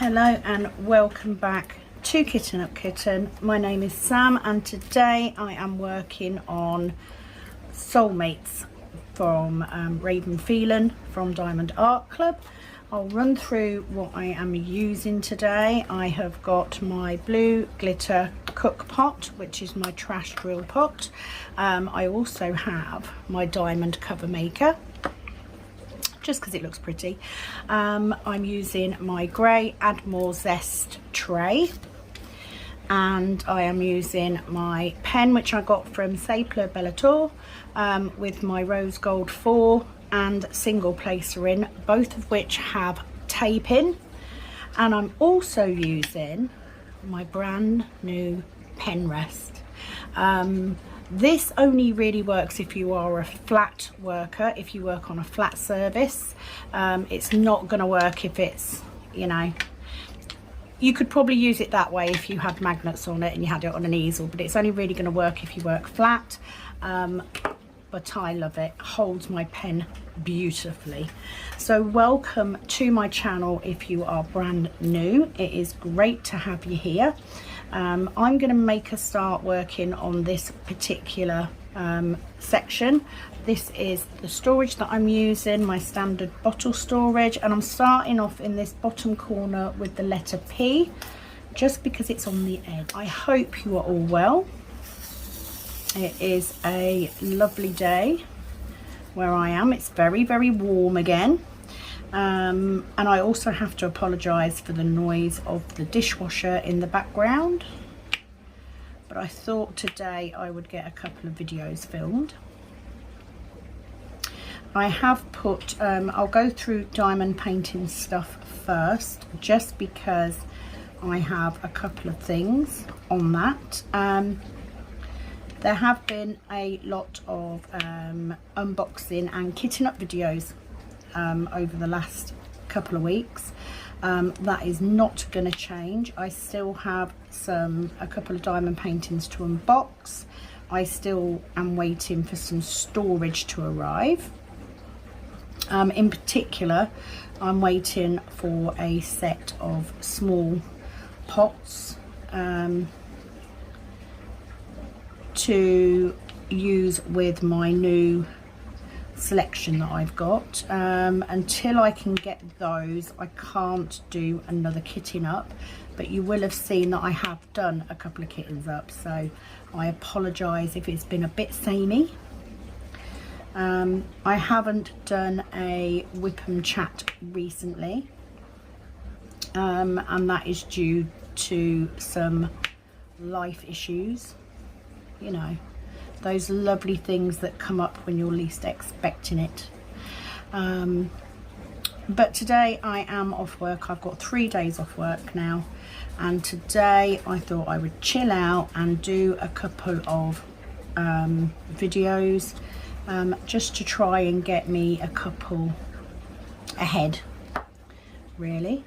Hello and welcome back to Kitten Up Kitten. My name is Sam and today I am working on Soulmates from Raven Phelan from Diamond Art Club. I'll run through what I am using today. I have got my blue glitter cook pot, which is my trash drill pot. I also have my diamond cover maker, just because it looks pretty. I'm using my grey Add More Zest tray, and I am using my pen which I got from Sapler Bellator with my rose gold 4 and single placer in, both of which have tape in. And I'm also using my brand new pen rest. This only really works if you are a flat worker, if you work on a flat service. It's not going to work if it's, you know, you could probably use it that way if you had magnets on it and you had it on an easel, but it's only really going to work if you work flat. But I love it, holds my pen beautifully. So welcome to my channel if you are brand new. It is great to have you here. I'm going to make a start working on this particular section. This is the storage that I'm using, my standard bottle storage, and I'm starting off in this bottom corner with the letter P, just because it's on the edge. I hope you are all well. It is a lovely day where I am. It's very, very warm again. And I also have to apologise for the noise of the dishwasher in the background. But I thought today I would get a couple of videos filmed. I have put, I'll go through diamond painting stuff first, just because I have a couple of things on that. There have been a lot of unboxing and kitten up videos over the last couple of weeks. That is not going to change. I still have a couple of diamond paintings to unbox. I still am waiting for some storage to arrive. In particular, I'm waiting for a set of small pots to use with my new selection that I've got. Until I can get those, I can't do another kitten up, but you will have seen that I have done a couple of kittens up, so I apologise if it's been a bit samey. I haven't done a Wip and Chat recently, and that is due to some life issues, you know, those lovely things that come up when you're least expecting it. But today I am off work. I've got 3 days off work now, and today I thought I would chill out and do a couple of videos, just to try and get me a couple ahead, really.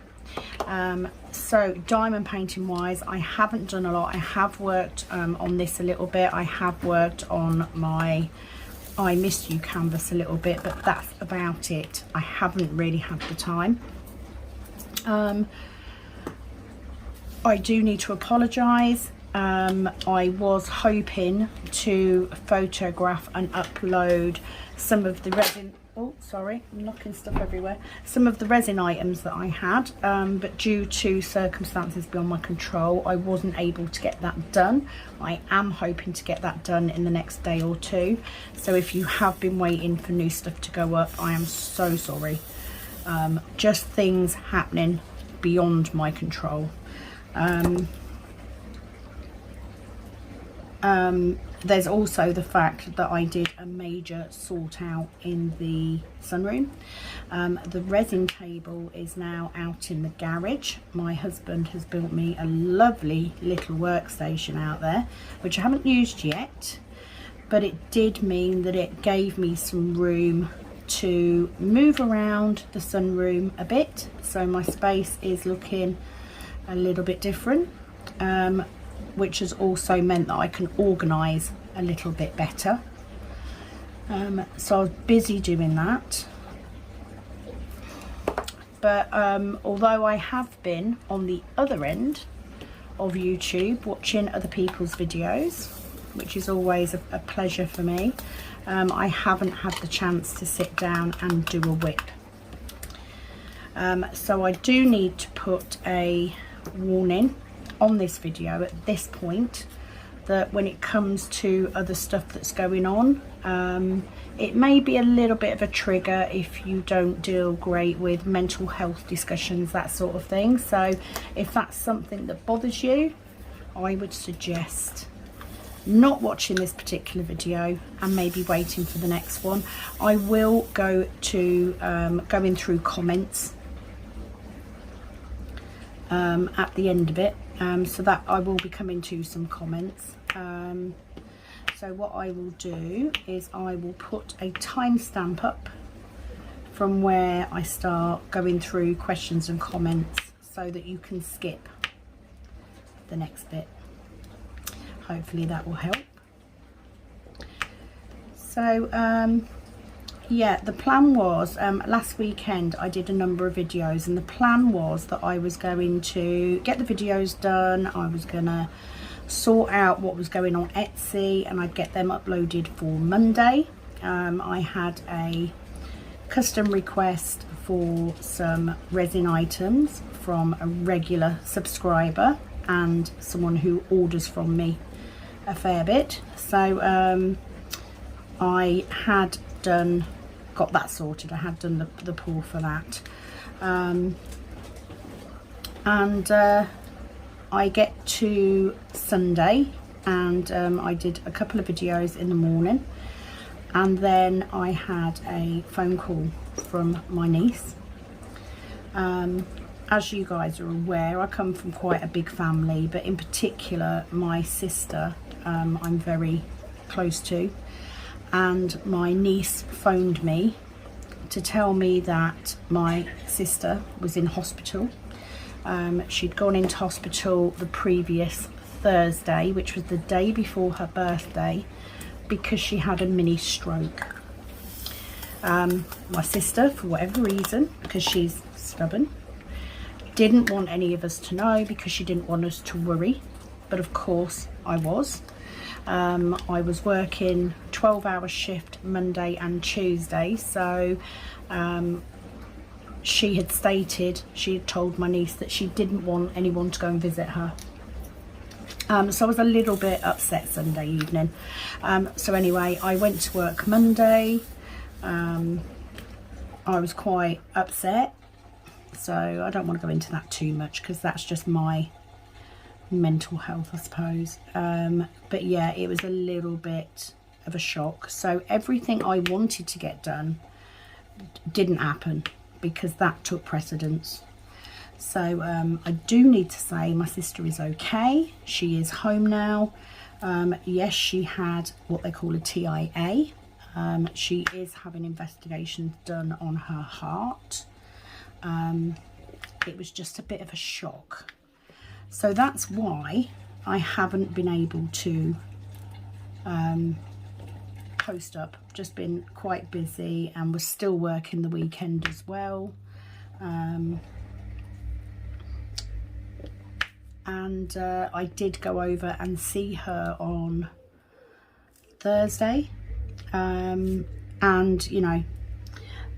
So diamond painting wise, I haven't done a lot. I have worked on this a little bit. I have worked on my I Miss You canvas a little bit, but that's about it. I haven't really had the time. I do need to apologise. I was hoping to photograph and upload some of the resin, oh sorry, I'm knocking stuff everywhere, some of the resin items that I had, but due to circumstances beyond my control, I wasn't able to get that done. I am hoping to get that done in the next day or two, so if you have been waiting for new stuff to go up, I am so sorry. Just things happening beyond my control. There's also the fact that I did a major sort out in the sunroom. The resin table is now out in the garage. My husband has built me a lovely little workstation out there, which I haven't used yet, but it did mean that it gave me some room to move around the sunroom a bit, so my space is looking a little bit different. Which has also meant that I can organise a little bit better. So I was busy doing that. But although I have been on the other end of YouTube watching other people's videos, which is always a pleasure for me, I haven't had the chance to sit down and do a whip. So I do need to put a warning on this video at this point that when it comes to other stuff that's going on, it may be a little bit of a trigger if you don't deal great with mental health discussions, that sort of thing. So if that's something that bothers you, I would suggest not watching this particular video and maybe waiting for the next one. I will go to going through comments at the end of it, so that I will be coming to some comments. So what I will do is I will put a timestamp up from where I start going through questions and comments so that you can skip the next bit. Hopefully that will help. So yeah, the plan was last weekend I did a number of videos, and the plan was that I was going to get the videos done, I was gonna sort out what was going on Etsy, and I'd get them uploaded for Monday. I had a custom request for some resin items from a regular subscriber and someone who orders from me a fair bit, so I had got that sorted. I had done the pour for that, and I get to Sunday, and I did a couple of videos in the morning, and then I had a phone call from my niece. As you guys are aware, I come from quite a big family, but in particular my sister, I'm very close to, and my niece phoned me to tell me that my sister was in hospital. She'd gone into hospital the previous Thursday, which was the day before her birthday, because she had a mini stroke. My sister, for whatever reason, because she's stubborn, didn't want any of us to know because she didn't want us to worry, but of course I was. I was working 12-hour shift Monday and Tuesday, so she had told my niece that she didn't want anyone to go and visit her. So I was a little bit upset Sunday evening. So anyway, I went to work Monday. I was quite upset, so I don't want to go into that too much because that's just my mental health, I suppose. But yeah, it was a little bit of a shock. So everything I wanted to get done didn't happen because that took precedence. So I do need to say my sister is okay. She is home now. Yes, she had what they call a TIA. She is having investigations done on her heart. It was just a bit of a shock. So that's why I haven't been able to post up. Just been quite busy, and was still working the weekend as well. And I did go over and see her on Thursday, and you know,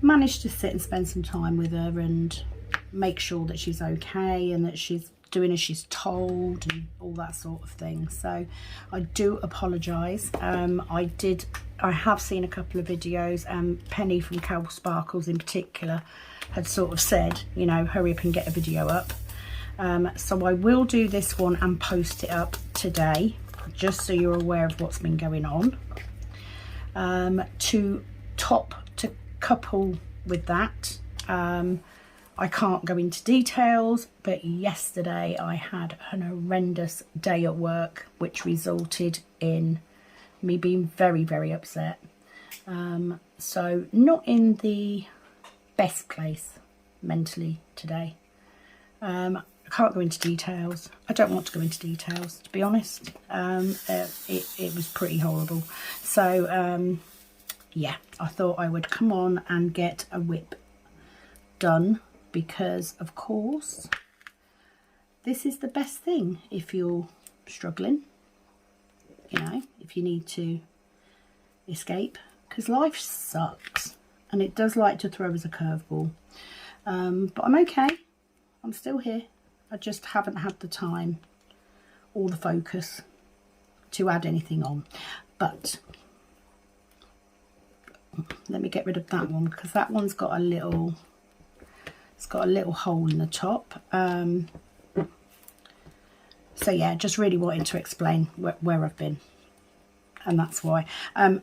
managed to sit and spend some time with her and make sure that she's okay and that she's doing as she's told and all that sort of thing. So I do apologise. I have seen a couple of videos, and Penny from Cal Sparkles in particular had sort of said, you know, hurry up and get a video up. So I will do this one and post it up today, just so you're aware of what's been going on. To couple with that, I can't go into details, but yesterday I had an horrendous day at work, which resulted in me being very, very upset. So not in the best place mentally today. I can't go into details. I don't want to go into details, to be honest. It was pretty horrible. So yeah, I thought I would come on and get a whip done because of course this is the best thing if you're struggling, you know, if you need to escape, because life sucks and it does like to throw us a curveball. But I'm okay, I'm still here. I just haven't had the time or the focus to add anything on. But let me get rid of that one, because that one's got a little, it's got a little hole in the top. So yeah, just really wanted to explain where I've been, and that's why. I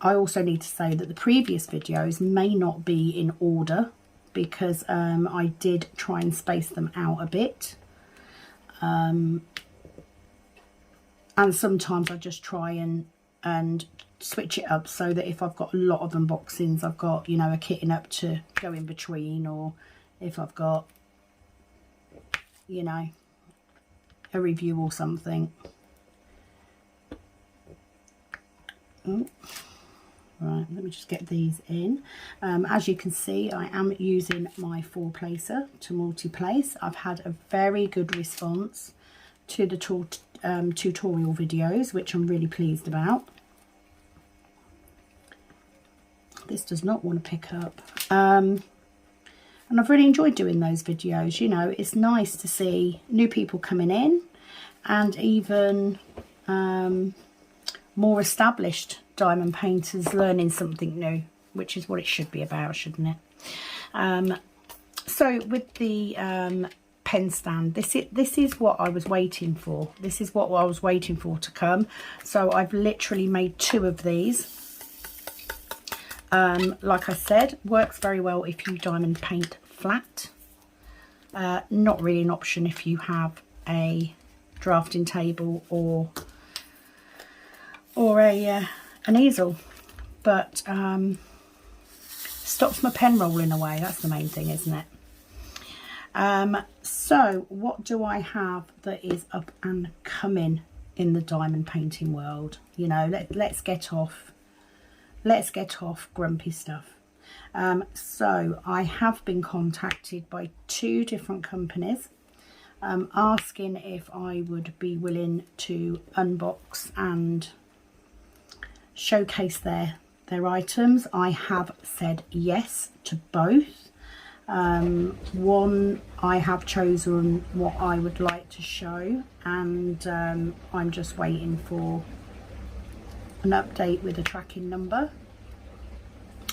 also need to say that the previous videos may not be in order, because I did try and space them out a bit. And sometimes I just try and switch it up so that if I've got a lot of unboxings, I've got, you know, a kitting up to go in between, or if I've got, you know, a review or something. Oh. Right, let me just get these in. As you can see, I am using my 4-placer to multi-place. I've had a very good response to the tutorial videos, which I'm really pleased about. This does not want to pick up. And I've really enjoyed doing those videos. You know, it's nice to see new people coming in, and even more established diamond painters learning something new, which is what it should be about, shouldn't it? So with the pen stand, this is what I was waiting for. This is what I was waiting for to come. So I've literally made 2 of these. Like I said, works very well if you diamond paint flat. Not really an option if you have a drafting table or an easel, but stops my pen rolling away. That's the main thing, isn't it? So what do I have that is up and coming in the diamond painting world? You know, let's get off grumpy stuff. So I have been contacted by 2 different companies asking if I would be willing to unbox and showcase their items. I have said yes to both. One, I have chosen what I would like to show, and I'm just waiting for an update with a tracking number.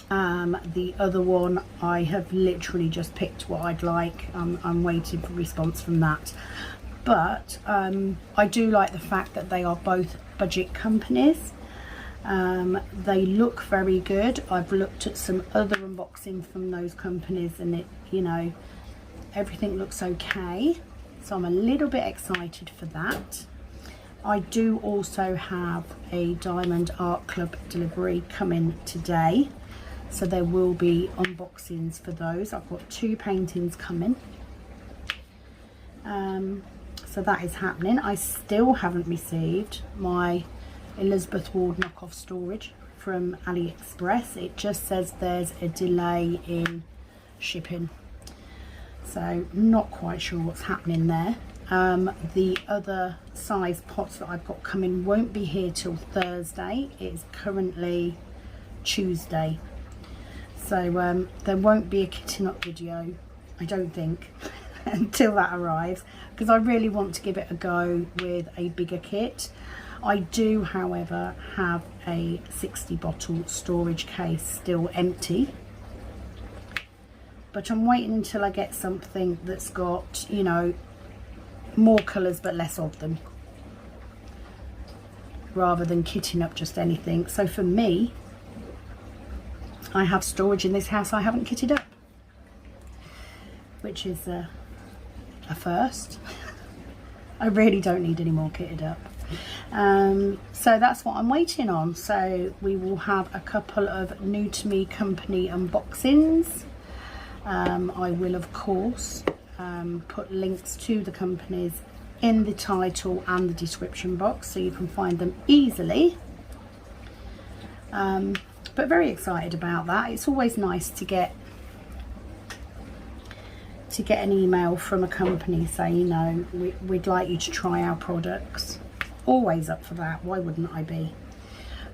The other one, I have literally just picked what I'd like. I'm waiting for response from that. But I do like the fact that they are both budget companies. They look very good. I've looked at some other unboxing from those companies, and it, you know, everything looks okay. So I'm a little bit excited for that. I do also have a Diamond Art Club delivery coming today, so there will be unboxings for those. I've got 2 paintings coming. So that is happening. I still haven't received my Elizabeth Ward knockoff storage from AliExpress. It just says there's a delay in shipping, so not quite sure what's happening there. The other size pots that I've got coming won't be here till Thursday. It's currently Tuesday, so there won't be a kitting up video, I don't think, until that arrives, because I really want to give it a go with a bigger kit. I do, however, have a 60 bottle storage case still empty, but I'm waiting until I get something that's got, you know, more colours but less of them, rather than kitting up just anything. So for me, I have storage in this house I haven't kitted up, which is a first. I really don't need any more kitted up. So that's what I'm waiting on. So we will have a couple of new to me company unboxings. I will of course put links to the companies in the title and the description box, so you can find them easily. But very excited about that. It's always nice to get to get an email from a company saying, you know, we'd like you to try our products. Always up for that, why wouldn't I be?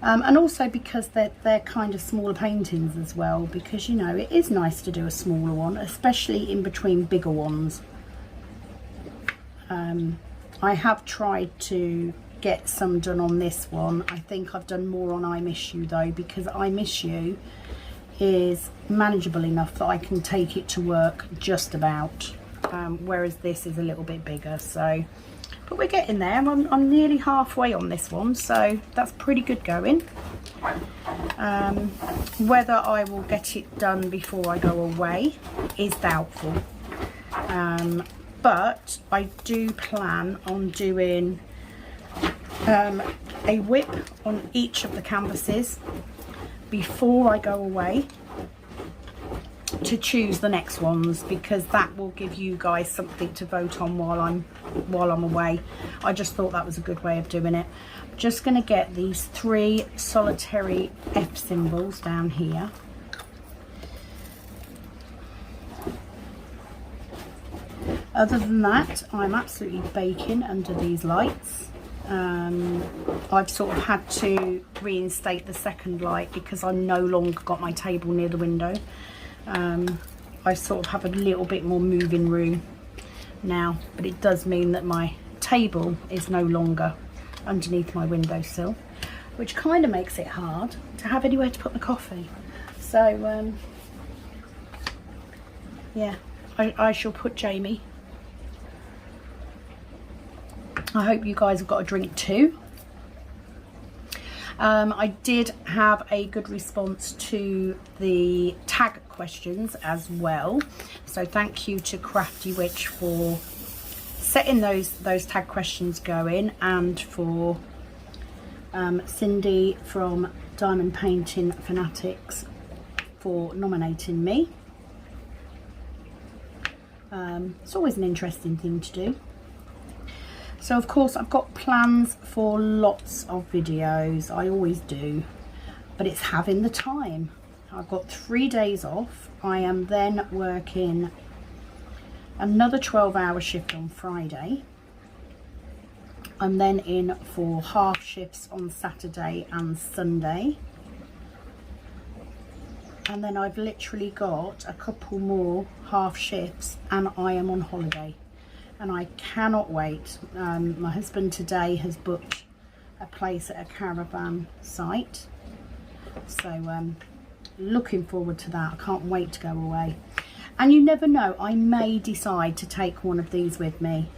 And also because they're kind of smaller paintings as well, because, you know, it is nice to do a smaller one, especially in between bigger ones. I have tried to get some done on this one. I think I've done more on I Miss You though, because I Miss You is manageable enough that I can take it to work just about, whereas this is a little bit bigger. So, but we're getting there. I'm nearly halfway on this one, so that's pretty good going. Whether I will get it done before I go away is doubtful, but I do plan on doing a whip on each of the canvases before I go away to choose the next ones, because that will give you guys something to vote on while I'm away. I just thought that was a good way of doing it. Just going to get these 3 solitary F symbols down here. Other than that, I'm absolutely baking under these lights. I've sort of had to reinstate the second light because I no longer got my table near the window. I sort of have a little bit more moving room now, but it does mean that my table is no longer underneath my windowsill, which kind of makes it hard to have anywhere to put the coffee. So yeah, I shall put Jamie. I hope you guys have got a drink too. I did have a good response to the tag questions as well, so thank you to Crafty Witch for setting those tag questions going, and for Cindy from Diamond Painting Fanatics for nominating me. It's always an interesting thing to do. So of course I've got plans for lots of videos, I always do, but it's having the time. I've got 3 days off. I am then working another 12-hour shift on Friday. I'm then in for half shifts on Saturday and Sunday. And then I've literally got a couple more half shifts and I am on holiday. And I cannot wait. My husband today has booked a place at a caravan site, so looking forward to that. I can't wait to go away. And you never know, I may decide to take one of these with me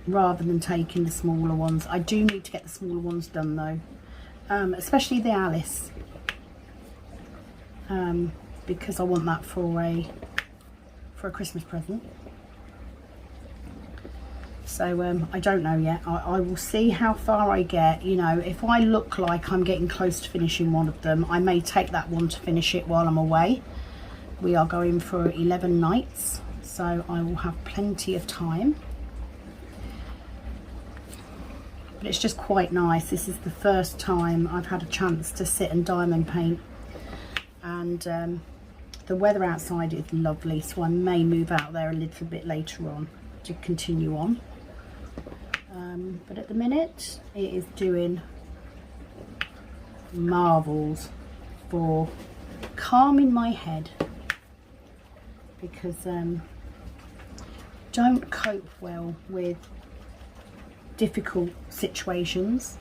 rather than taking the smaller ones. I do need to get the smaller ones done though, especially the Alice, because I want that for a Christmas present. So I don't know yet. I will see how far I get. You know, if I look like I'm getting close to finishing one of them, I may take that one to finish it while I'm away. We are going for 11 nights, so I will have plenty of time. But it's just quite nice. This is the first time I've had a chance to sit and diamond paint, and the weather outside is lovely, so I may move out there a little bit later on to continue on. But at the minute it is doing marvels for calming my head, because don't cope well with difficult situations.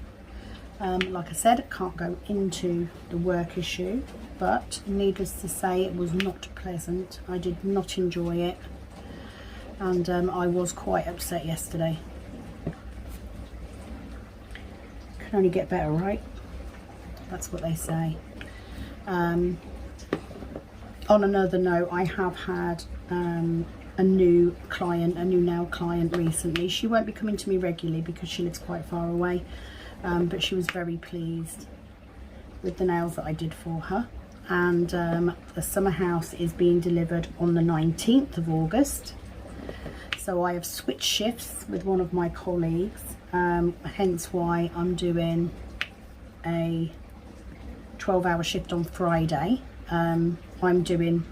Like I said, I can't go into the work issue, but needless to say it was not pleasant. I did not enjoy it, and I was quite upset yesterday. Can only get better, right? That's what they say. On another note, I have had a new nail client recently. She won't be coming to me regularly because she lives quite far away, but she was very pleased with the nails that I did for her. And the summer house is being delivered on the 19th of August. So I have switched shifts with one of my colleagues, hence why I'm doing a 12-hour shift on Friday. I'm doing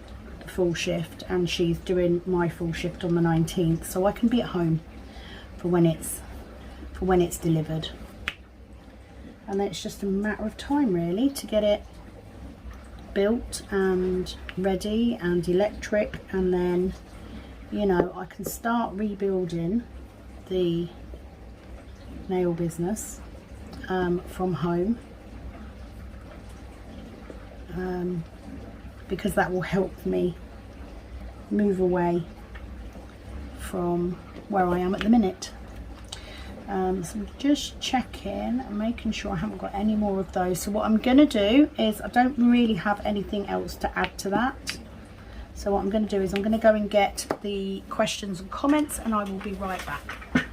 the full shift, and she's doing my full shift on the 19th, so I can be at home for when it's delivered. And then it's just a matter of time really to get it built and ready and electric, and then, you know, I can start rebuilding the nail business from home, because that will help me move away from where I am at the minute. So I'm just checking and making sure I haven't got any more of those. So what I'm going to do is, I don't really have anything else to add to that. So what I'm going to do is I'm going to go and get the questions and comments, and I will be right back.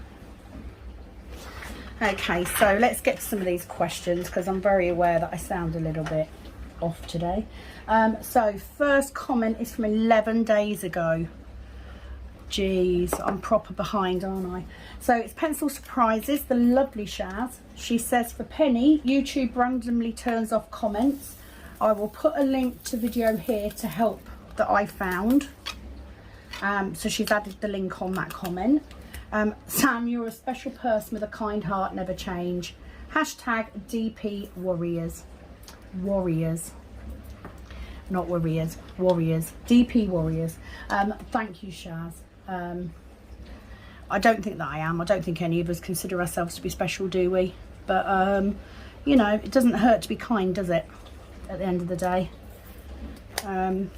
Okay, so let's get to some of these questions, because I'm very aware that I sound a little bit off today. So first comment is from 11 days ago. Jeez, I'm proper behind, aren't I? So it's Pencil Surprises, the lovely Shaz. She says, for Penny, YouTube randomly turns off comments. I will put a link to video here to help that I found. So she's added the link on that comment. Sam, you're a special person with a kind heart, never change. Hashtag dpwarriors. Warriors. Not warriors, warriors. dpwarriors. Thank you, Shaz. I don't think that I am. I don't think any of us consider ourselves to be special, do we? But, you know, it doesn't hurt to be kind, does it? At the end of the day. You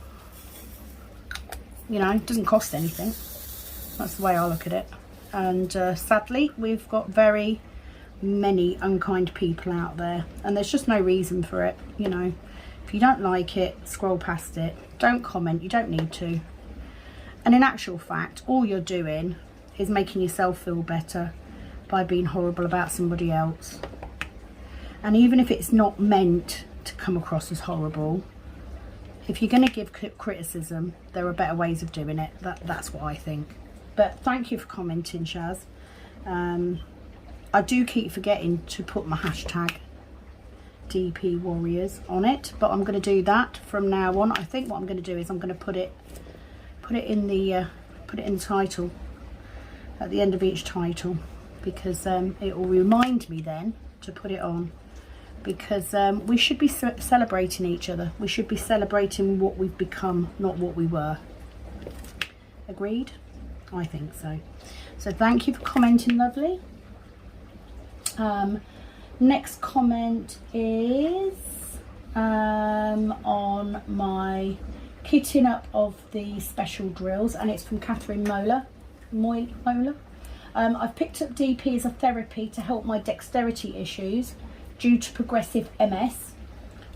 know, it doesn't cost anything. That's the way I look at it. And sadly, we've got very many unkind people out there. And there's just no reason for it, you know. If you don't like it, scroll past it. Don't comment. You don't need to. And in actual fact, all you're doing is making yourself feel better by being horrible about somebody else. And even if it's not meant to come across as horrible, if you're going to give criticism, there are better ways of doing it. That's what I think. But thank you for commenting, Shaz. I do keep forgetting to put my hashtag dpwarriors on it, but I'm going to do that from now on. I think what I'm going to do is I'm going to put it in the title, at the end of each title, because it will remind me then to put it on, because we should be celebrating each other. We should be celebrating what we've become, not what we were. Agreed? I think so. So thank you for commenting, lovely. Next comment is on my kitting up of the special drills, and it's from Catherine Moeller. I've picked up DP as a therapy to help my dexterity issues due to progressive MS.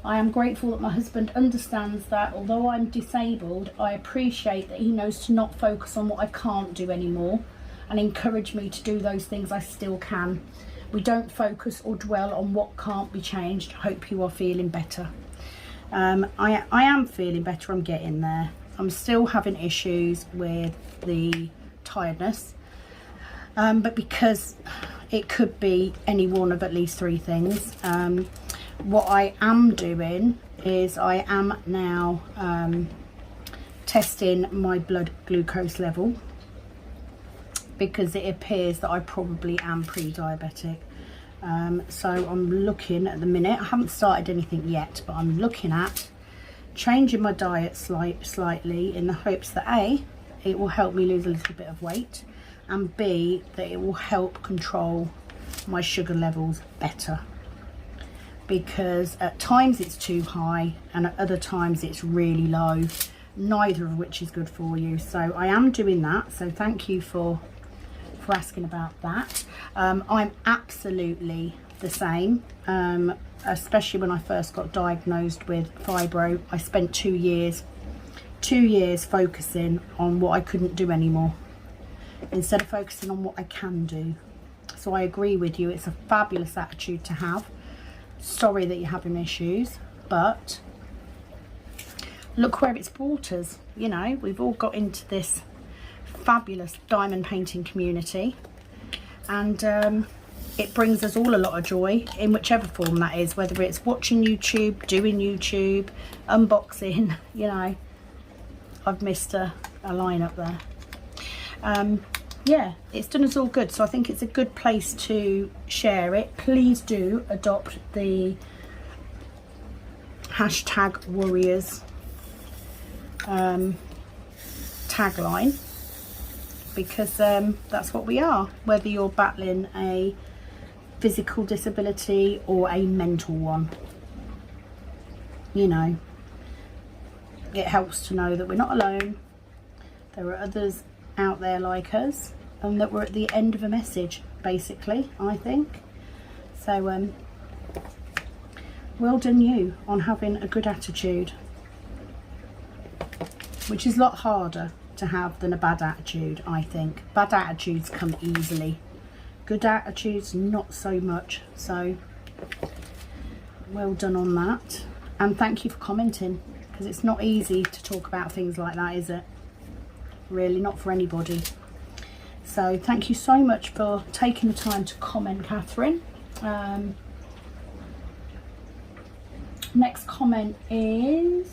I am grateful that my husband understands that although I'm disabled, I appreciate that he knows to not focus on what I can't do anymore and encourage me to do those things I still can. We don't focus or dwell on what can't be changed. Hope you are feeling better. I am feeling better. I'm getting there. I'm still having issues with the tiredness, but because it could be any one of at least 3 things. What I am doing is I am now testing my blood glucose level, because it appears that I probably am pre-diabetic. So I'm looking at the minute, I haven't started anything yet, but I'm looking at changing my diet slightly in the hopes that A, it will help me lose a little bit of weight, and B, that it will help control my sugar levels better, because at times it's too high and at other times it's really low, neither of which is good for you. So I am doing that, so thank you for asking about that. I'm absolutely the same, especially when I first got diagnosed with fibro. I spent 2 years focusing on what I couldn't do anymore instead of focusing on what I can do. So I agree with you, it's a fabulous attitude to have. Sorry that you're having issues, but look where it's brought us. You know, we've all got into this fabulous diamond painting community, and it brings us all a lot of joy in whichever form that is, whether it's watching YouTube, doing YouTube, unboxing, you know. I've missed a line up there. Yeah, it's done us all good, so I think it's a good place to share it. Please do adopt the #warriors tagline, because that's what we are, whether you're battling a physical disability or a mental one. You know, it helps to know that we're not alone, there are others out there like us, and that we're at the end of a message, basically, I think. So well done you on having a good attitude, which is a lot harder to have than a bad attitude, I think. Bad attitudes come easily, good attitudes not so much. So well done on that, and thank you for commenting, because it's not easy to talk about things like that, is it? Really, not for anybody. So thank you so much for taking the time to comment, Catherine. Next comment is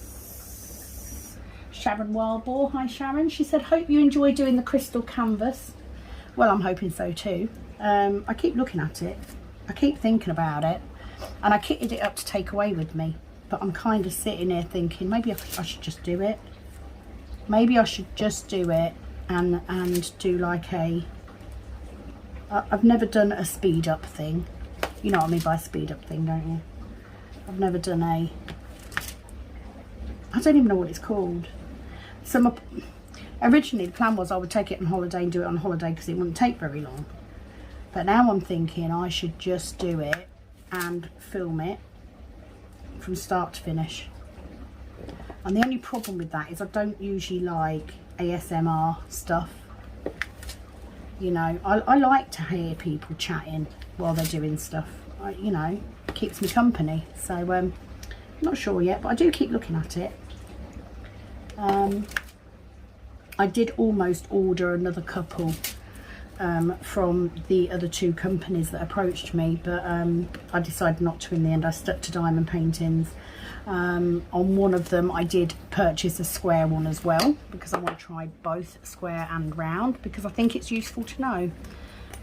Sharon Wildboar. Hi Sharon. She said, hope you enjoy doing the crystal canvas. Well, I'm hoping so too. I keep looking at it, I keep thinking about it, and I kitted it up to take away with me, but I'm kind of sitting here thinking maybe I should just do it. Maybe I should just do it and do like I've never done a speed up thing. You know what I mean by a speed up thing, don't you? I've never done I don't even know what it's called. So originally the plan was I would take it on holiday and do it on holiday because it wouldn't take very long. But now I'm thinking I should just do it and film it from start to finish. And the only problem with that is I don't usually like ASMR stuff. You know, I like to hear people chatting while they're doing stuff. You know, it keeps me company. So I'm not sure yet, but I do keep looking at it. I did almost order another couple from the other two companies that approached me, but I decided not to in the end. I stuck to diamond paintings. On one of them I did purchase a square one as well, because I want to try both square and round, because I think it's useful to know.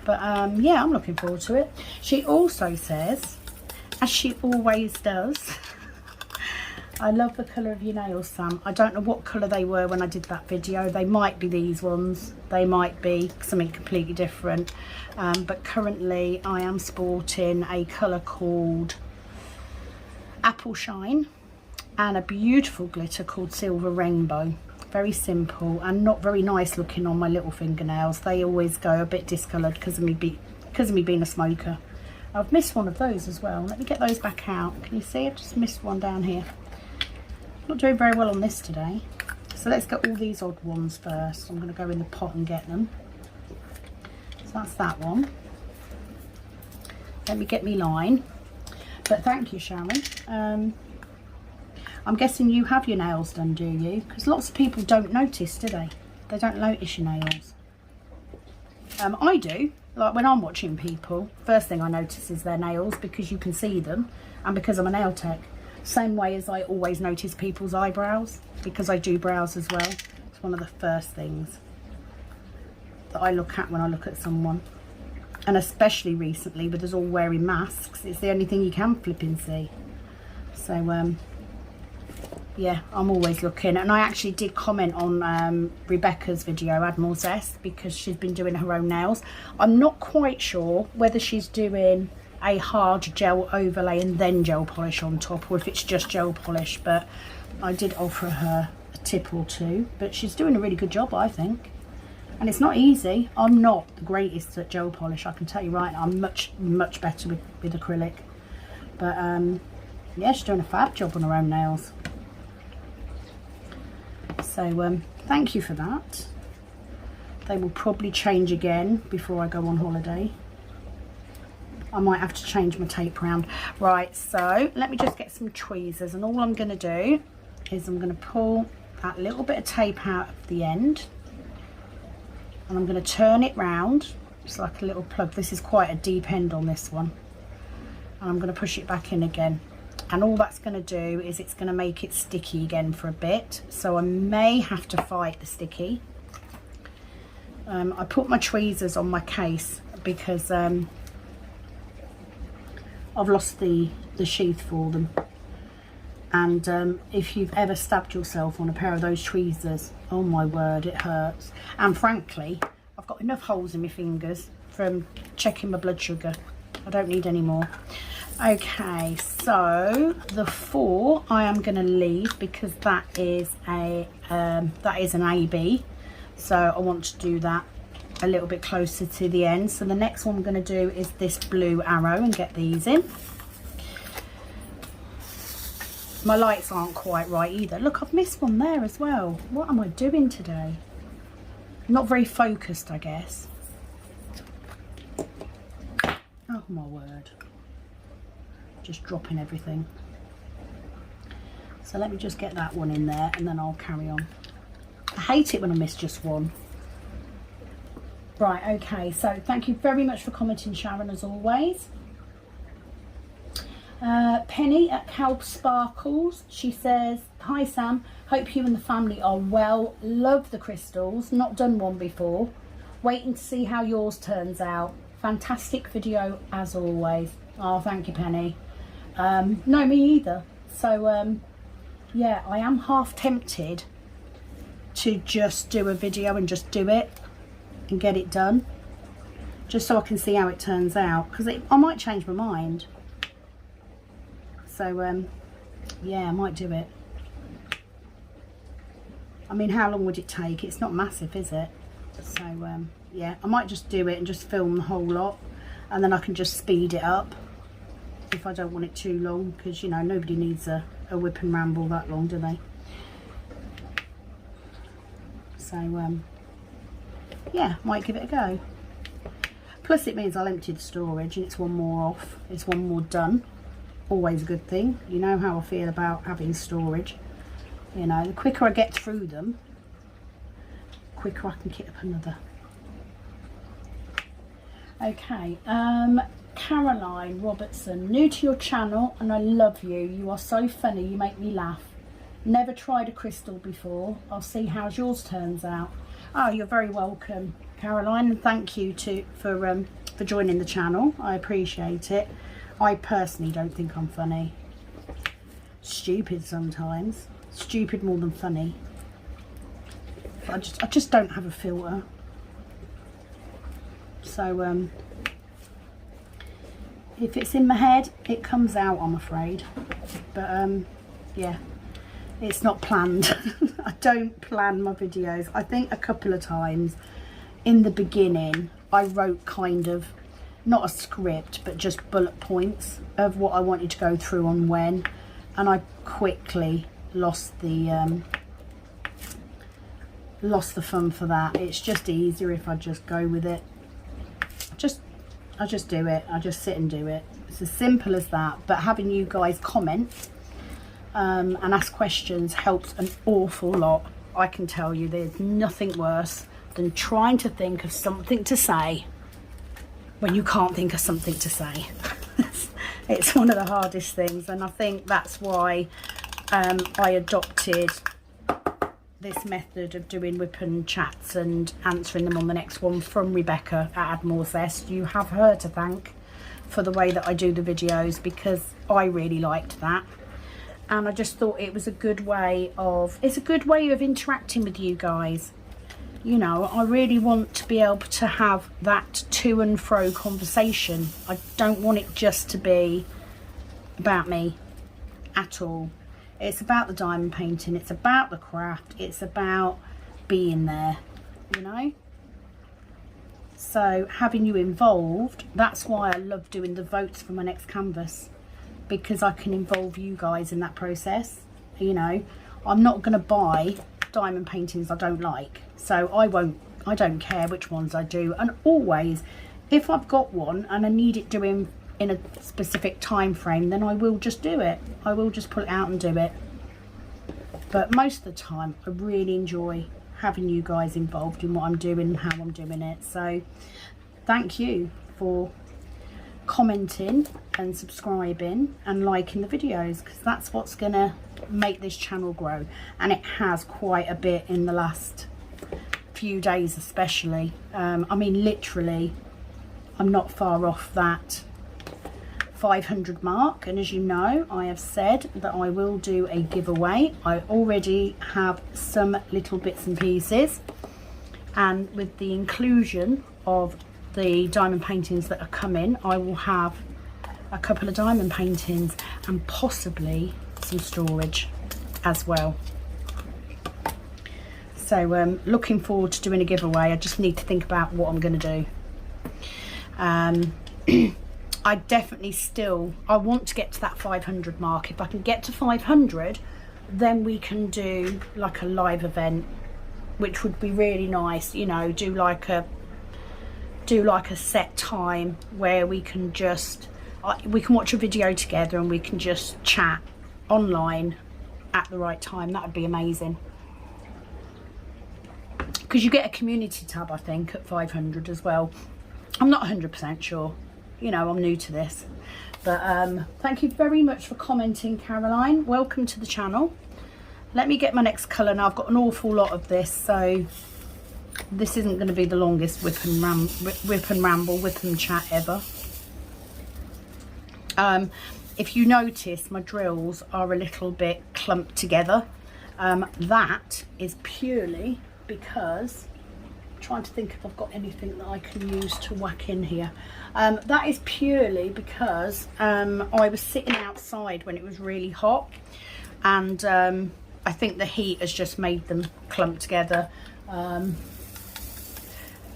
But yeah, I'm looking forward to it. She also says, as she always does, I love the colour of your nails, Sam. I don't know what colour they were when I did that video. They might be these ones, they might be something completely different, but currently I am sporting a colour called Apple Shine and a beautiful glitter called Silver Rainbow. Very simple and not very nice looking on my little fingernails. They always go a bit discoloured because of me being a smoker. I've missed one of those as well. Let me get those back out. Can you see? I've just missed one down here. Not doing very well on this today. So let's get all these odd ones first. I'm going to go in the pot and get them. So that's that one. Let me get me line. But thank you, Sharon. I'm guessing you have your nails done, do you? Because lots of people don't notice, do they? They don't notice your nails. I do. Like when I'm watching people, first thing I notice is their nails, because you can see them, and because I'm a nail tech. Same way as I always notice people's eyebrows, because I do brows as well. It's one of the first things that I look at when I look at someone. And especially recently with us all wearing masks, it's the only thing you can flipping see. So yeah, I'm always looking. And I actually did comment on Rebecca's video, Add More Zest, because she's been doing her own nails. I'm not quite sure whether she's doing a hard gel overlay and then gel polish on top, or if it's just gel polish, but I did offer her a tip or two. But she's doing a really good job, I think. And it's not easy. I'm not the greatest at gel polish, I can tell you right now. I'm much better with acrylic. But yeah, she's doing a fab job on her own nails. So thank you for that. They will probably change again before I go on holiday. I might have to change my tape round. Right, so let me just get some tweezers, and all I'm going to do is I'm going to pull that little bit of tape out of the end, and I'm going to turn it round. It's like a little plug. This is quite a deep end on this one, and I'm going to push it back in again. and all that's going to do is it's going to make it sticky again for a bit, so I may have to fight the sticky. I put my tweezers on my case because I've lost the sheath for them, and if you've ever stabbed yourself on a pair of those tweezers, oh my word, it hurts. And frankly, I've got enough holes in my fingers from checking my blood sugar. I don't need any more. Okay, so the 4 I am going to leave because that is an AB, so I want to do that a little bit closer to the end. So the next one I'm going to do is this blue arrow and get these in. My lights aren't quite right either. Look, I've missed one there as well. What am I doing today? Not very focused, I guess. Oh my word. Just dropping everything. So let me just get that one in there and then I'll carry on. I hate it when I miss just one. Right, okay, so thank you very much for commenting, Sharon, as always. Penny at Calb Sparkles, she says, hi Sam, hope you and the family are well, love the crystals, not done one before, waiting to see how yours turns out, fantastic video as always. Oh, thank you, Penny. No, me either. So yeah, I am half tempted to just do a video and just do it and get it done, just so I can see how it turns out, because I might change my mind. So yeah, I might do it. I mean, how long would it take? It's not massive, is it? So yeah, I might just do it and just film the whole lot, and then I can just speed it up if I don't want it too long, because you know, nobody needs a whip and ramble that long, do they? So yeah, might give it a go. Plus it means I'll empty the storage and it's one more off, it's one more done. Always a good thing. You know how I feel about having storage. You know, the quicker I get through them, the quicker I can kit up another. Okay, Caroline Robertson, new to your channel and I love you. You are so funny, you make me laugh. Never tried a crystal before. I'll see how yours turns out. Oh, you're very welcome, Caroline, and thank you for joining the channel. I appreciate it. I personally don't think I'm funny. Stupid sometimes. Stupid more than funny. But I just don't have a filter. So if it's in my head, it comes out, I'm afraid. But yeah, it's not planned. I don't plan my videos. I think a couple of times in the beginning I wrote kind of, not a script, but just bullet points of what I wanted to go through on when, and I quickly lost the fun for that. It's just easier if I just go with it. I just do it. I just sit and do it. It's as simple as that. But having you guys comment and ask questions helps an awful lot. I can tell you, there's nothing worse than trying to think of something to say when you can't think of something to say. It's one of the hardest things, and I think that's why I adopted this method of doing whip and chats and answering them on the next one from Rebecca at Admore Zest. You have her to thank for the way that I do the videos, because I really liked that, and I just thought it was a good way of, it's a good way of interacting with you guys. You know, I really want to be able to have that to and fro conversation. I don't want it just to be about me at all. It's about the diamond painting, it's about the craft, it's about being there, you know. So having you involved, that's why I love doing the votes for my next canvas, because I can involve you guys in that process. You know, I'm not going to buy diamond paintings I don't like, so I don't care which ones I do, and always if I've got one and I need it doing in a specific time frame, then I will just do it. I will just pull it out and do it. But most of the time I really enjoy having you guys involved in what I'm doing and how I'm doing it. So thank you for commenting and subscribing and liking the videos, because that's what's gonna make this channel grow, and it has quite a bit in the last few days especially. I mean, literally I'm not far off that 500 mark, and as you know, I have said that I will do a giveaway. I already have some little bits and pieces, and with the inclusion of the diamond paintings that are coming, I will have a couple of diamond paintings and possibly some storage as well. So looking forward to doing a giveaway. I just need to think about what I'm going to do. I definitely I want to get to that 500 mark. If I can get to 500, then we can do like a live event, which would be really nice, you know, do like a set time where we can just we can watch a video together and we can just chat online at the right time. That would be amazing, because you get a community tab, I think, at 500 as well. I'm not 100% sure, you know, I'm new to this, but thank you very much for commenting, Caroline. Welcome to the channel. Let me get my next colour now. I've got an awful lot of this, so this isn't going to be the longest whip and chat ever. If you notice, my drills are a little bit clumped together. That is purely because, I'm trying to think if I've got anything that I can use to whack in here. That is purely because I was sitting outside when it was really hot, and I think the heat has just made them clump together,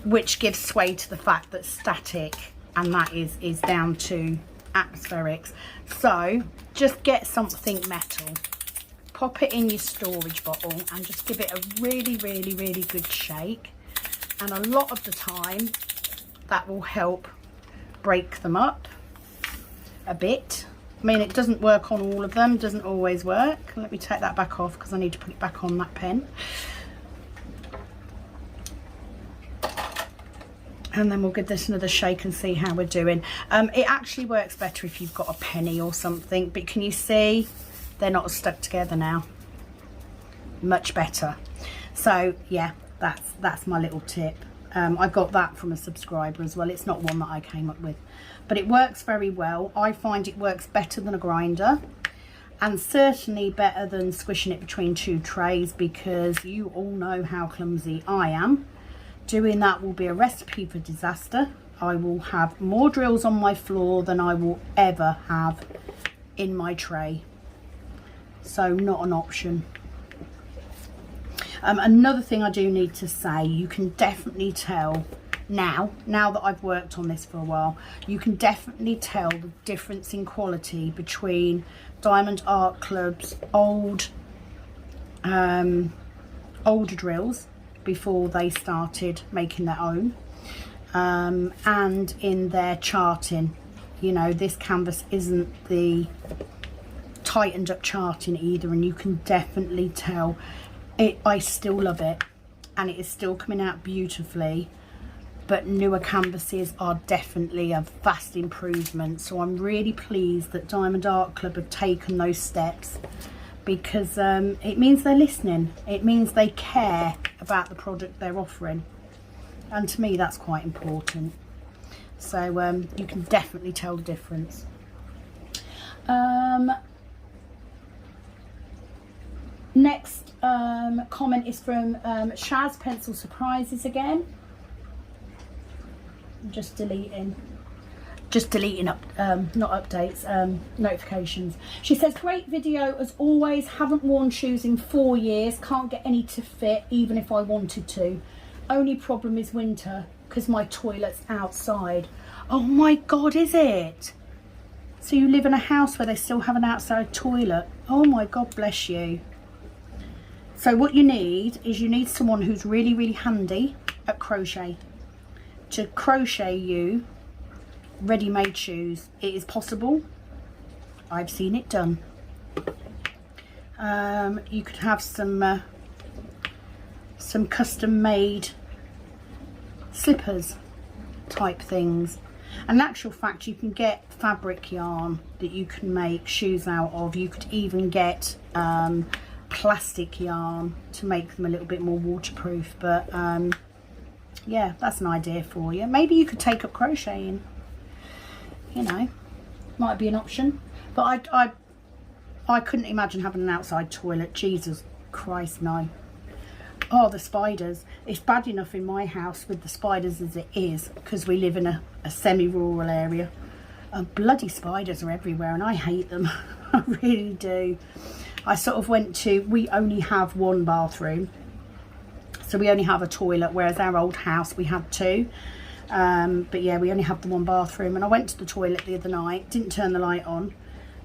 which gives sway to the fact that static, and that is down to atmospherics. So just get something metal, pop it in your storage bottle, and just give it a really good shake, and a lot of the time that will help break them up a bit. I mean, it doesn't work on all of them, doesn't always work. Let me take that back off because I need to put it back on that pen. And then we'll give this another shake and see how we're doing. It actually works better if you've got a penny or something, but can you see they're not stuck together now? Much better. So yeah, that's my little tip. I got that from a subscriber as well. It's not one that I came up with, but it works very well. I find it works better than a grinder, and certainly better than squishing it between two trays, because you all know how clumsy I am. Doing that will be a recipe for disaster. I will have more drills on my floor than I will ever have in my tray. So not an option. Another thing I do need to say, you can definitely tell now that I've worked on this for a while, you can definitely tell the difference in quality between Diamond Art Club's older drills before they started making their own, and in their charting. You know, this canvas isn't the tightened up charting either, and you can definitely tell it. I still love it, and it is still coming out beautifully, but newer canvases are definitely a vast improvement. So I'm really pleased that Diamond Art Club have taken those steps, because it means they're listening. It means they care about the product they're offering, and to me that's quite important. So you can definitely tell the difference. Next comment is from Shaz Pencil Surprises again. Just deleting not updates, notifications. She says, great video as always, haven't worn shoes in 4 years, can't get any to fit even if I wanted to. Only problem is winter because my toilet's outside. Oh my god, is it? So you live in a house where they still have an outside toilet? Oh my god, bless you. So what you need is, you need someone who's really handy at crochet to crochet you ready-made shoes. It is possible. I've seen it done. You could have some custom-made slippers type things. And in actual fact, you can get fabric yarn that you can make shoes out of. You could even get plastic yarn to make them a little bit more waterproof. But yeah, that's an idea for you. Maybe you could take up crocheting, you know, might be an option. But I couldn't imagine having an outside toilet. Jesus Christ, no. Oh, the spiders. It's bad enough in my house with the spiders as it is, because we live in a semi-rural area. Bloody spiders are everywhere and I hate them. I really do. I sort of went to, we only have one bathroom. So we only have a toilet, whereas our old house we had two. But yeah, we only have the one bathroom. And I went to the toilet the other night, didn't turn the light on,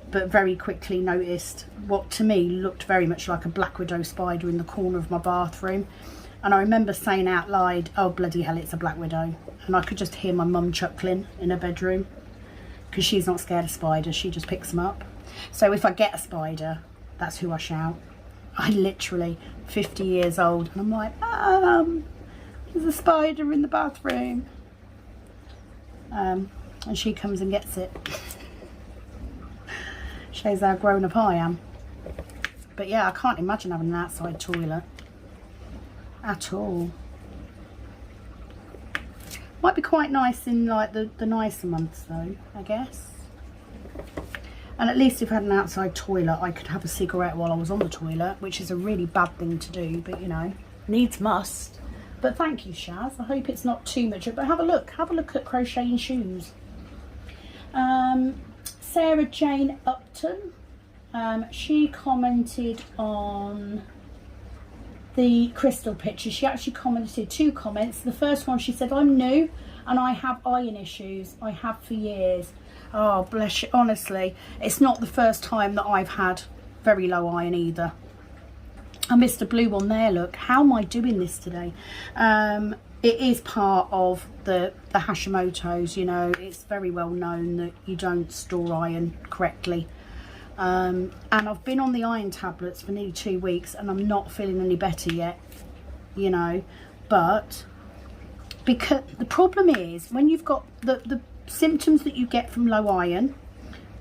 but very quickly noticed what to me looked very much like a black widow spider in the corner of my bathroom. And I remember saying out loud, oh bloody hell, it's a black widow. And I could just hear my mum chuckling in her bedroom, because she's not scared of spiders, she just picks them up. So if I get a spider, that's who I shout. I literally 50 years old and I'm like, there's a spider in the bathroom. And she comes and gets it. Shows how grown up I am. But yeah, I can't imagine having an outside toilet at all. Might be quite nice in like the nicer months though, I guess. And at least if I had an outside toilet, I could have a cigarette while I was on the toilet, which is a really bad thing to do, but you know, needs must. But thank you, Shaz. I hope it's not too much. But have a look at crocheting shoes. Sarah Jane Upton, she commented on the crystal picture. She actually commented 2 comments. The first one, she said, I'm new and I have iron issues. I have for years. Oh, bless you. Honestly, it's not the first time that I've had very low iron either. And Mr. Blue one there, look, how am I doing this today? It is part of the Hashimoto's, you know. It's very well known that you don't store iron correctly. And I've been on the iron tablets for nearly 2 weeks and I'm not feeling any better yet, you know. But because the problem is, when you've got the symptoms that you get from low iron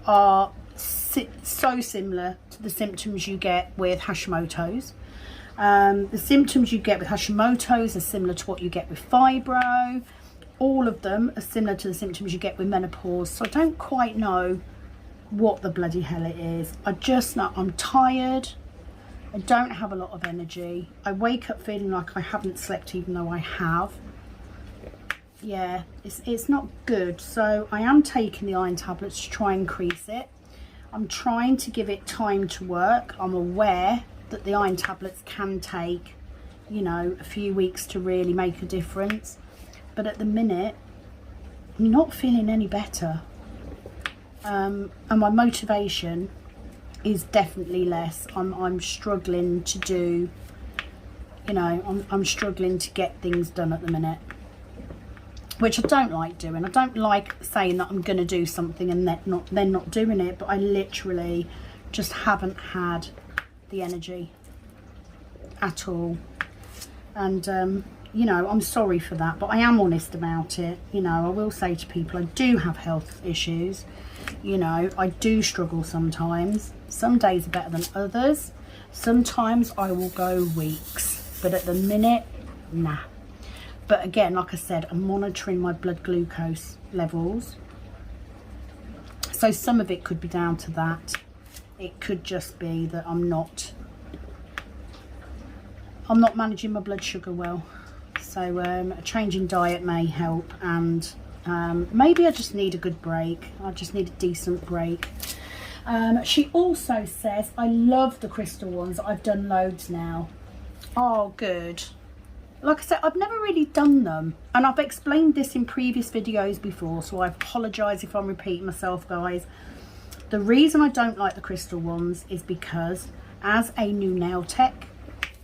are so similar to the symptoms you get with Hashimoto's. The symptoms you get with Hashimoto's are similar to what you get with fibro. All of them are similar to the symptoms you get with menopause. So I don't quite know what the bloody hell it is. I just know I'm tired. I don't have a lot of energy. I wake up feeling like I haven't slept even though I have. Yeah, it's not good. So I am taking the iron tablets to try and increase it. I'm trying to give it time to work. I'm aware that the iron tablets can take, you know, a few weeks to really make a difference. But at the minute, I'm not feeling any better. And my motivation is definitely less. I'm struggling to do, you know, I'm struggling to get things done at the minute, which I don't like doing. I don't like saying that I'm going to do something and then not doing it, but I literally just haven't had the energy at all. And you know, I'm sorry for that, but I am honest about it. You know, I will say to people I do have health issues. You know, I do struggle sometimes. Some days are better than others. Sometimes I will go weeks, but at the minute, nah. But again, like I said, I'm monitoring my blood glucose levels. So some of it could be down to that. It could just be that I'm not managing my blood sugar well. So a change in diet may help, and maybe I just need a good break. I just need a decent break. She also says, I love the crystal ones. I've done loads now. Oh, good. Like I said, I've never really done them, and I've explained this in previous videos before, so I apologise if I'm repeating myself, guys. The reason I don't like the crystal ones is because as a new nail tech,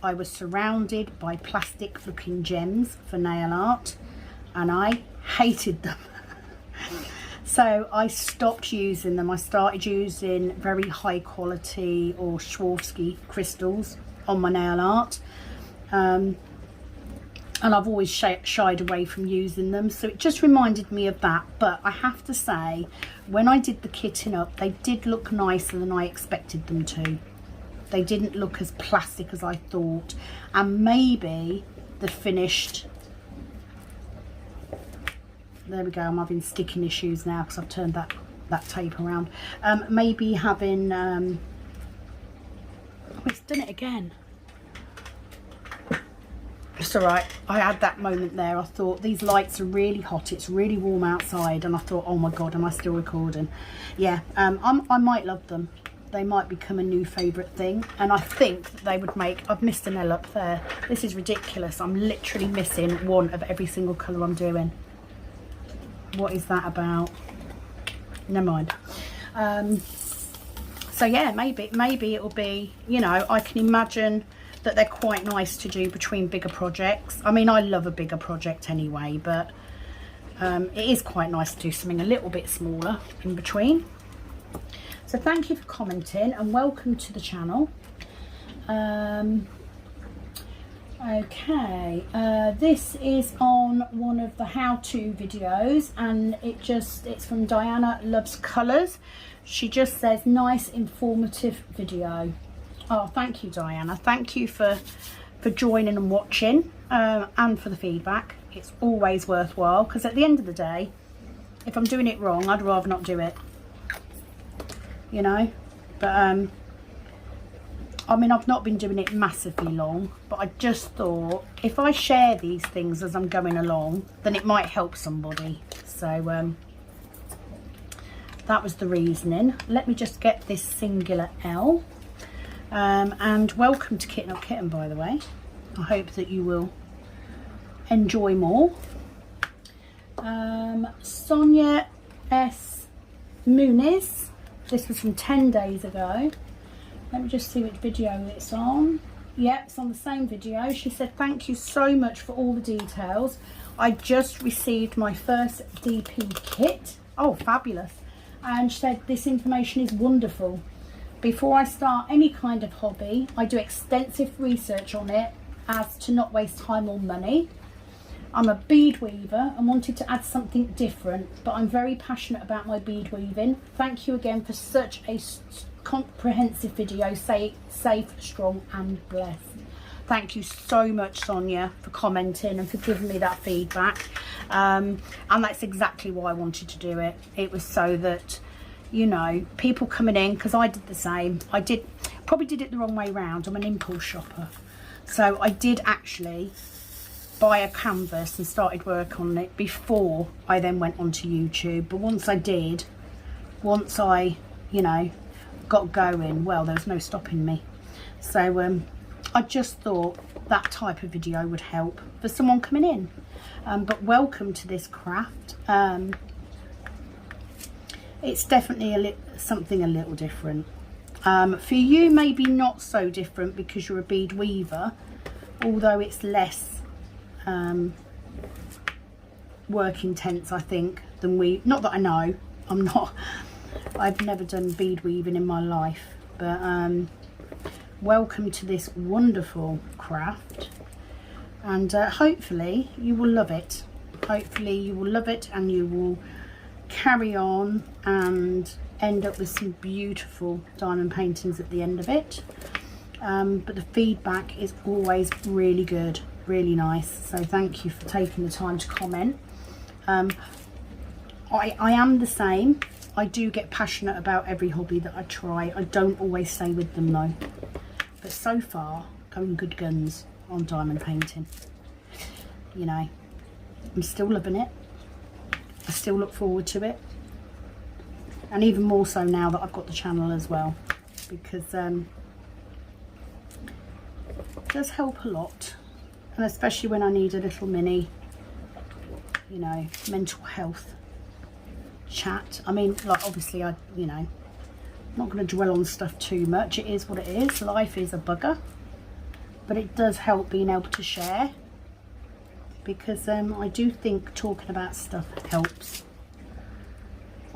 I was surrounded by plastic looking gems for nail art and I hated them. So I stopped using them. I started using very high quality or Swarovski crystals on my nail art. and I've always shied away from using them, so it just reminded me of that. But I have to say, when I did the kitting up, they did look nicer than I expected them to. They didn't look as plastic as I thought, and maybe the finished, there we go, I'm having sticking issues now because I've turned that tape around. Maybe having oh, it's done it again. It's all right. I had that moment there. I thought, these lights are really hot, it's really warm outside, and I thought, oh my god, am I still recording? Yeah, I might love them. They might become a new favourite thing, and I think that they would make, I've missed an L up there. This is ridiculous. I'm literally missing one of every single colour I'm doing. What is that about? Never mind. So yeah, maybe it'll be, you know, I can imagine that they're quite nice to do between bigger projects. I mean, I love a bigger project anyway, but it is quite nice to do something a little bit smaller in between. So thank you for commenting and welcome to the channel. Okay, this is on one of the how-to videos, and it's from Diana Loves Colours. She just says, nice informative video. Oh, thank you, Diana. Thank you for joining and watching, and for the feedback. It's always worthwhile, because at the end of the day, if I'm doing it wrong, I'd rather not do it, you know. But I mean, I've not been doing it massively long, but I just thought if I share these things as I'm going along, then it might help somebody. So that was the reasoning. Let me just get this singular L. And welcome to Kitten Up Kitten, by the way. I hope that you will enjoy more. Sonia S. Muniz. This was from 10 days ago. Let me just see which video it's on. Yeah, it's on the same video. She said, thank you so much for all the details. I just received my first DP kit. Oh, fabulous. And she said, this information is wonderful. Before I start any kind of hobby, I do extensive research on it as to not waste time or money. I'm a bead weaver and wanted to add something different, but I'm very passionate about my bead weaving. Thank you again for such a comprehensive video. Stay safe, strong and blessed. Thank you so much, Sonia, for commenting and for giving me that feedback. And that's exactly why I wanted to do it. It was so that, you know, people coming in, because I did the same. I probably did it the wrong way round. I'm an impulse shopper. So I did actually buy a canvas and started work on it before I then went onto YouTube. But once I did, once I, you know, got going, well, there was no stopping me. So I just thought that type of video would help for someone coming in. But welcome to this craft. It's definitely something a little different. For you, maybe not so different because you're a bead weaver, although it's less work intense, I think, than not that I know, I've never done bead weaving in my life, but welcome to this wonderful craft, and hopefully you will love it. Hopefully you will love it and you will carry on and end up with some beautiful diamond paintings at the end of it. But the feedback is always really good, really nice, so thank you for taking the time to comment. I am the same. I do get passionate about every hobby that I try. I don't always stay with them though, but so far going good guns on diamond painting. You know, I'm still loving it. I still look forward to it, and even more so now that I've got the channel as well, because it does help a lot, and especially when I need a little mini, you know, mental health chat. I mean, like, obviously you know, I'm not going to dwell on stuff too much. It is what it is. Life is a bugger, but it does help being able to share, because I do think talking about stuff helps.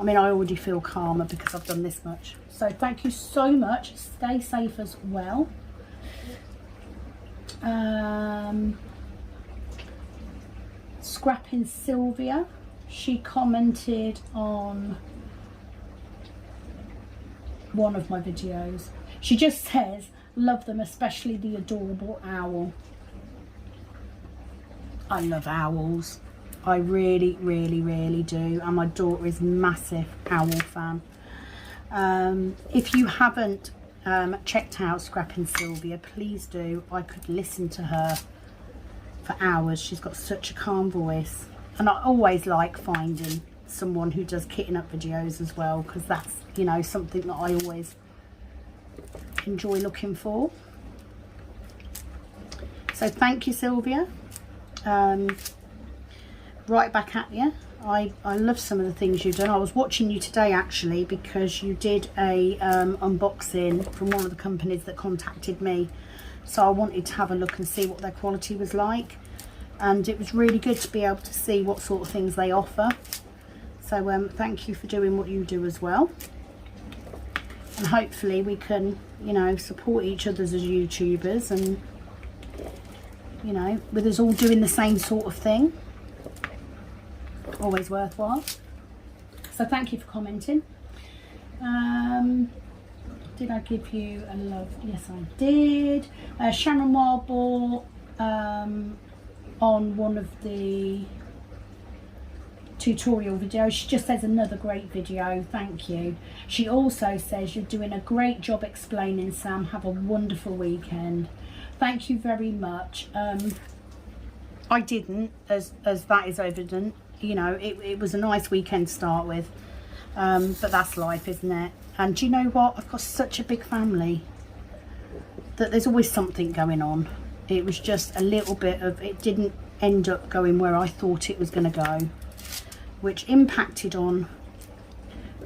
I mean, I already feel calmer because I've done this much. So thank you so much. Stay safe as well. Scrapping Sylvia, she commented on one of my videos. She just says, love them, especially the adorable owl. I love owls. I really, really, really do. And my daughter is a massive owl fan. If you haven't checked out Scrapping Sylvia, please do. I could listen to her for hours. She's got such a calm voice. And I always like finding someone who does kitten up videos as well, because that's, you know, something that I always enjoy looking for. So thank you, Sylvia. Right back at you. I love some of the things you've done. I was watching you today actually, because you did a unboxing from one of the companies that contacted me, so I wanted to have a look and see what their quality was like, and it was really good to be able to see what sort of things they offer. So thank you for doing what you do as well, and hopefully we can, you know, support each other as YouTubers, and, you know, with us all doing the same sort of thing. Always worthwhile. So thank you for commenting. Did I give you a love? Yes, I did. Shannon Marble on one of the tutorial videos, she just says, another great video, thank you. She also says, you're doing a great job explaining, Sam. Have a wonderful weekend. Thank you very much. I didn't, as that is evident. You know, it was a nice weekend to start with, but that's life, isn't it? And do you know what? I've got such a big family that there's always something going on. It was just a little bit of, it didn't end up going where I thought it was going to go, which impacted on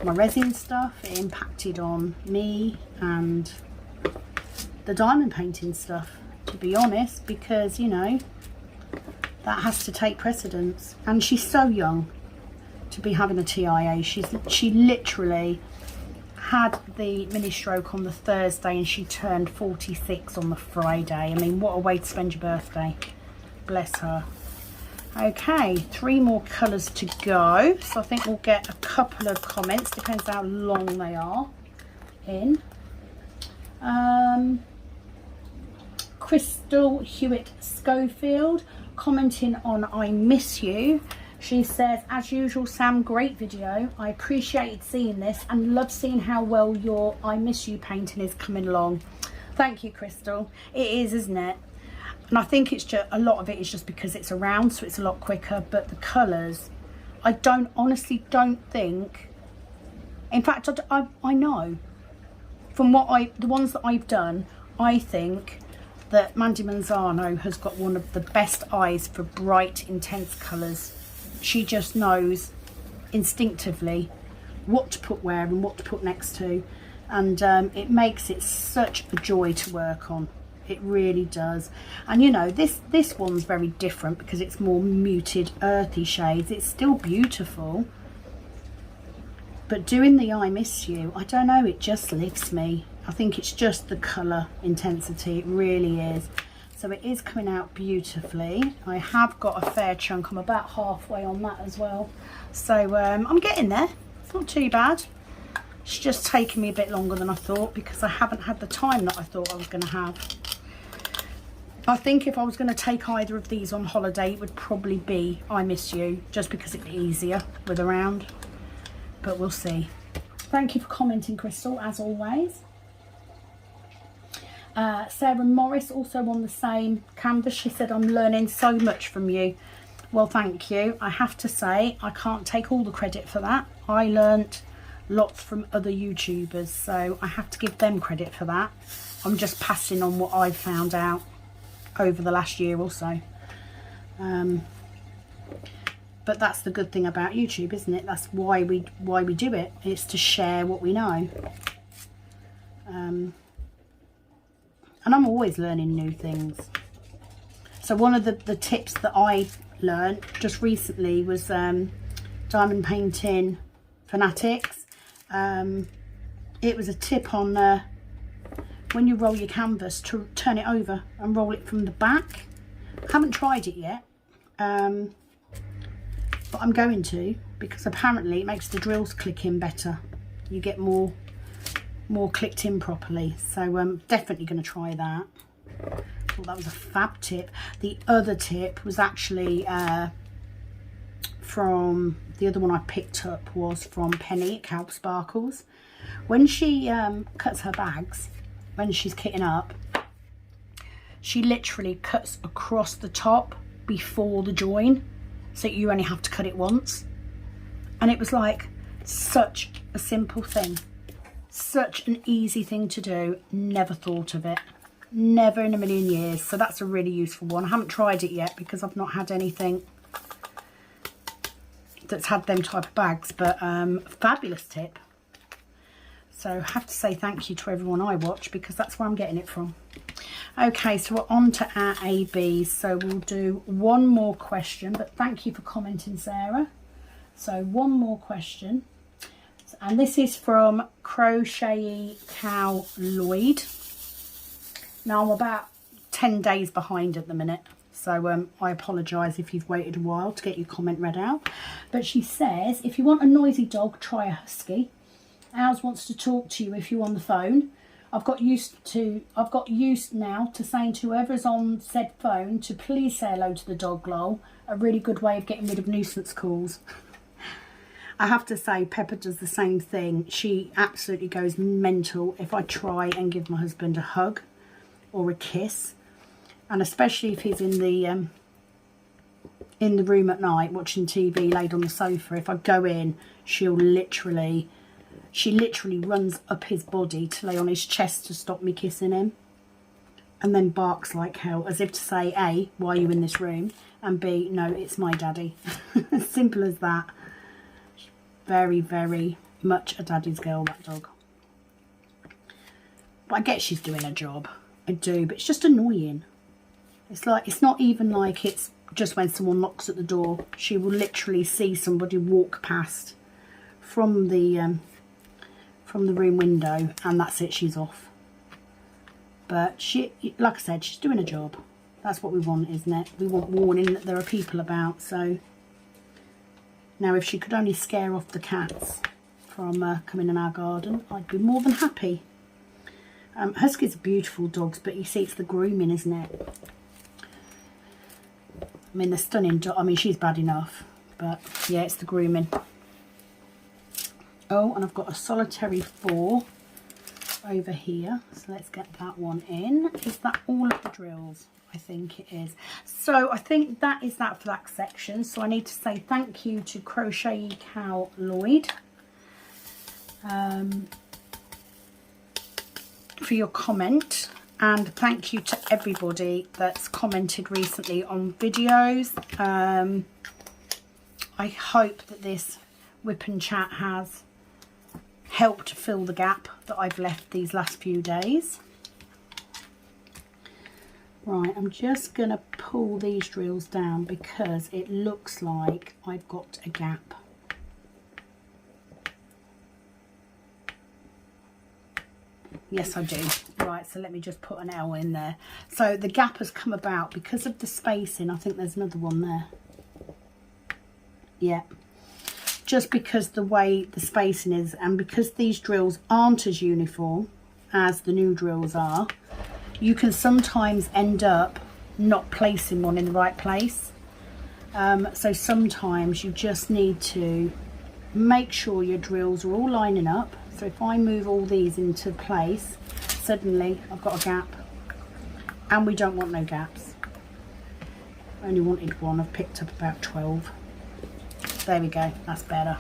my resin stuff. It impacted on me and the diamond painting stuff, to be honest, because, you know, that has to take precedence. And she's so young to be having a TIA. She literally had the mini stroke on the Thursday and she turned 46 on the Friday. I mean, what a way to spend your birthday. Bless her. Okay, 3 more colours to go. So I think we'll get a couple of comments. Depends how long they are in. Crystal Hewitt Schofield commenting on I Miss You. She says, as usual, Sam, great video. I appreciated seeing this and love seeing how well your I Miss You painting is coming along. Thank you, Crystal. It is, isn't it? And I think it's just, a lot of it is just because it's around, so it's a lot quicker. But the colours, I honestly don't think, in fact, I know from the ones that I've done, I think that Mandy Manzano has got one of the best eyes for bright, intense colours. She just knows instinctively what to put where and what to put next to, and it makes it such a joy to work on. It really does. And you know, this one's very different because it's more muted, earthy shades. It's still beautiful, but doing the I Miss You, I don't know, it just lifts me. I think it's just the colour intensity, it really is. So it is coming out beautifully. I have got a fair chunk, I'm about halfway on that as well. So I'm getting there, it's not too bad. It's just taken me a bit longer than I thought because I haven't had the time that I thought I was going to have. I think if I was going to take either of these on holiday, it would probably be I Miss You, just because it's easier with around. But we'll see. Thank you for commenting, Crystal, as always. Sarah Morris, also on the same canvas, she said, I'm learning so much from you. Well, thank you. I have to say, I can't take all the credit for that. I learnt lots from other YouTubers, so I have to give them credit for that. I'm just passing on what I've found out over the last year or so. But that's the good thing about YouTube, isn't it? That's why we do it. It's to share what we know. And I'm always learning new things. So one of the tips that I learned just recently was diamond painting fanatics. It was a tip on when you roll your canvas to turn it over and roll it from the back. I haven't tried it yet, but I'm going to, because apparently it makes the drills click in better. You get more clicked in properly. So I'm definitely going to try that. Thought that was a fab tip. The other tip was actually from the other one I picked up was from Penny at Cow Sparkles. When she cuts her bags, when she's kitting up, she literally cuts across the top before the join, so you only have to cut it once. And it was like such a simple thing, such an easy thing to do. Never thought of it, never in a million years. So that's a really useful one. I haven't tried it yet because I've not had anything that's had them type of bags, but fabulous tip. So I have to say thank you to everyone I watch, because that's where I'm getting it from. Okay, so we're on to our ABs. So we'll do one more question, but thank you for commenting, Sarah. So one more question, and this is from Crochet Cow Lloyd. Now I'm about 10 days behind at the minute, so I apologise if you've waited a while to get your comment read out. But she says, if you want a noisy dog, try a husky. Ours wants to talk to you if you're on the phone. I've got used now to saying to whoever's on said phone to please say hello to the dog, lol. A really good way of getting rid of nuisance calls. I have to say, Pepper does the same thing. She absolutely goes mental if I try and give my husband a hug or a kiss, and especially if he's in the room at night watching TV, laid on the sofa. If I go in, she literally runs up his body to lay on his chest to stop me kissing him, and then barks like hell, as if to say, A, why are you in this room? And B, no, it's my daddy. Simple as that. Very, very much a daddy's girl, that dog. But I get she's doing her job. I do, but it's just annoying. It's like, it's not even like it's just when someone knocks at the door. She will literally see somebody walk past from the room window, and that's it, she's off. But she, like I said, she's doing a job. That's what we want, isn't it? We want warning that there are people about. So now, if she could only scare off the cats from coming in our garden, I'd be more than happy. Huskies are beautiful dogs, but you see, it's the grooming, isn't it? I mean, they're stunning. I mean, she's bad enough, but yeah, it's the grooming. Oh, and I've got a solitary 4 over here, so let's get that one in. Is that all of the drills? I think it is. So I think that is that for that section. So I need to say thank you to Crochet Cow Lloyd for your comment, and thank you to everybody that's commented recently on videos. I hope that this Whip and Chat has helped fill the gap that I've left these last few days. Right, I'm just going to pull these drills down because it looks like I've got a gap. Yes, I do. Right, so let me just put an L in there. So the gap has come about because of the spacing. I think there's another one there. Yeah. Just because the way the spacing is, and because these drills aren't as uniform as the new drills are, you can sometimes end up not placing one in the right place. So sometimes you just need to make sure your drills are all lining up. So if I move all these into place, suddenly I've got a gap, and we don't want no gaps. I only wanted one. I've picked up about 12. There we go, that's better.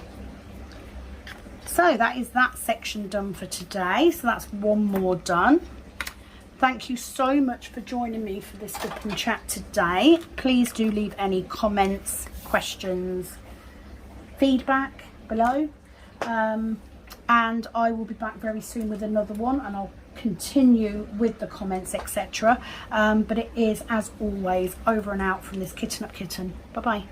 So that is that section done for today. So that's one more done. Thank you so much for joining me for this Whip and Chat today. Please do leave any comments, questions, feedback below. And I will be back very soon with another one, and I'll continue with the comments, etc. But it is, as always, over and out from this Kitten Up Kitten. Bye bye.